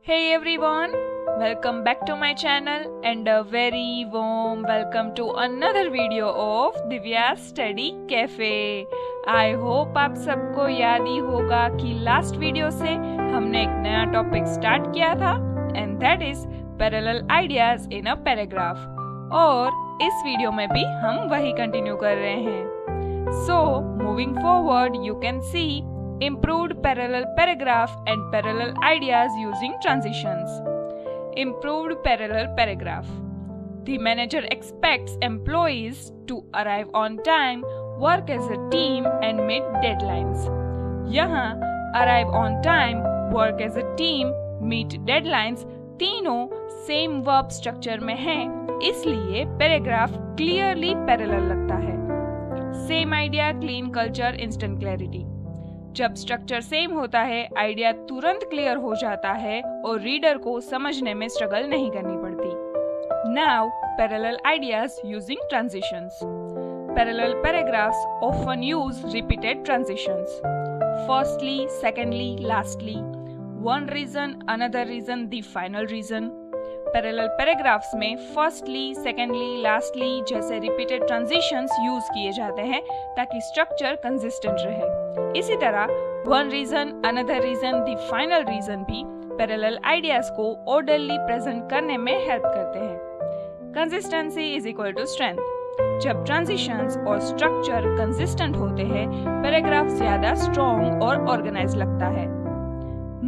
Hey everyone, welcome back to my channel and a very warm welcome to another video of Divya Study Cafe. I hope आप सबको याद ही होगा कि last video से हमने एक नया टॉपिक स्टार्ट किया था and that is parallel ideas in a paragraph. और इस वीडियो में भी हम वही कंटिन्यू कर रहे हैं. So moving forward you can see improved parallel paragraph and parallel ideas using transitions. Improved parallel paragraph. The manager expects employees to arrive on time, work as a team and meet deadlines. यहाँ arrive on time, work as a team, meet deadlines तीनों same verb structure में हैं, इसलिए paragraph clearly parallel लगता है. Same idea, clean culture, instant clarity. जब structure same होता है आइडिया तुरंत क्लियर हो जाता है और रीडर को समझने में स्ट्रगल नहीं करनी पड़ती. Now parallel ideas using transitions. Parallel paragraphs often use repeated transitions. Firstly, secondly, lastly. One reason, another reason, the final reason. Parallel paragraphs में फर्स्टली, सेकेंडली, लास्टली जैसे रिपीटेड ट्रांजिशंस यूज किए जाते हैं ताकि स्ट्रक्चर कंसिस्टेंट रहे. इसी तरह one reason, another reason, the final reason भी पैरेलल आइडियाज को ऑर्डरली प्रेजेंट करने में हेल्प करते हैं. Consistency is equal to strength. जब ट्रांजिशंस और स्ट्रक्चर कंसिस्टेंट होते हैं पैराग्राफ ज्यादा स्ट्रॉन्ग और ऑर्गेनाइज लगता है.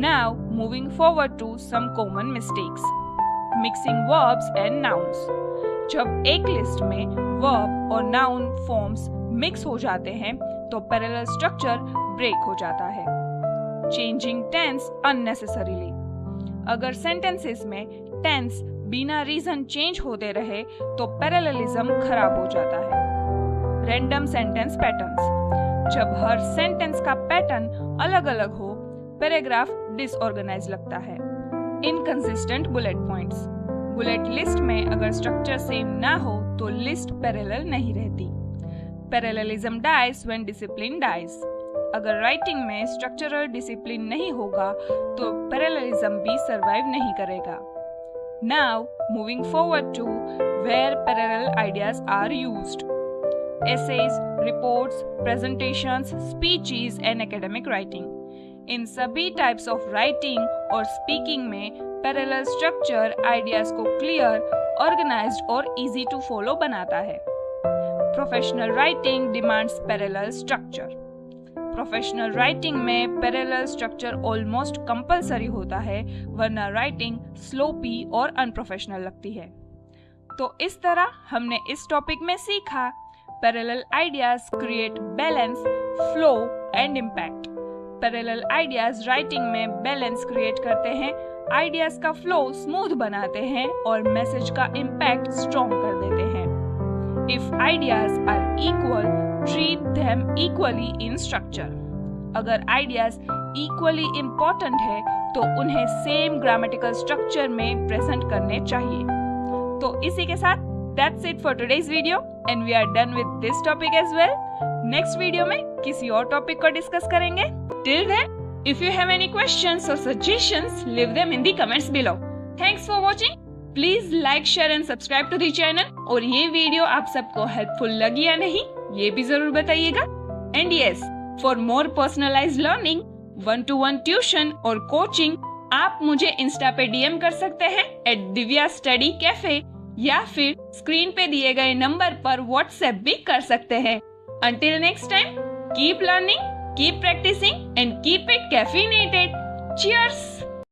Now moving forward to some common mistakes. Mixing verbs and nouns. जब एक लिस्ट में वर्ब और नाउन फॉर्म्स मिक्स हो जाते हैं तो पैरेलल स्ट्रक्चर ब्रेक हो जाता है. Changing tense unnecessarily. अगर सेंटेंसेस में टेंस बिना रीजन चेंज होते रहे तो पैरेललिज्म खराब हो जाता है. Random sentence patterns. जब हर सेंटेंस का पैटर्न अलग अलग हो पैराग्राफ डिसऑर्गेनाइज लगता है. Inconsistent bullet points. Bullet list में अगर स्ट्रक्चर सेम ना हो तो लिस्ट पैरेलल नहीं रहती. Parallelism dies when discipline dies. अगर राइटिंग में स्ट्रक्चरल डिसिप्लिन नहीं होगा तो पैरेललिज्म भी सरवाइव नहीं करेगा. Now moving forward to where parallel ideas are used. Essays, reports, presentations, speeches and academic writing. इन सभी टाइप्स ऑफ राइटिंग और स्पीकिंग में पैरेलल स्ट्रक्चर आइडियाज को क्लियर, ऑर्गेनाइज्ड और इजी टू फॉलो बनाता है. Professional writing demands parallel structure. Professional writing में parallel structure almost compulsory होता है वरना राइटिंग स्लोपी और अनप्रोफेशनल लगती है. तो इस तरह हमने इस टॉपिक में सीखा parallel ideas create balance, flow and impact. Parallel ideas writing में बैलेंस क्रिएट करते हैं, आइडियाज का फ्लो स्मूथ बनाते हैं और मैसेज का इम्पैक्ट स्ट्रॉन्ग कर देते हैं. If ideas are equal treat them equally in structure. अगर आइडियाज इक्वली इम्पोर्टेंट है तो उन्हें सेम ग्रामेटिकल स्ट्रक्चर में प्रेजेंट करने चाहिए. तो इसी के साथ that's it for today's video and we are done with this topic as well. Next video में किसी और टॉपिक को डिस्कस करेंगे. Till then, if you have any questions or suggestions, leave them in the comments below. Thanks for watching. Please like, share and subscribe to the channel. और ये video आप सबको helpful लगी या नहीं ये भी जरूर बताइएगा. And yes, for more personalized learning, 1-to-1 tuition और कोचिंग आप मुझे इंस्टा पे DM कर सकते हैं @Divya Study Cafe या फिर स्क्रीन पे दिए गए नंबर पर व्हाट्सएप भी कर सकते हैं. Until next time, keep learning, keep practicing and keep it caffeinated. Cheers!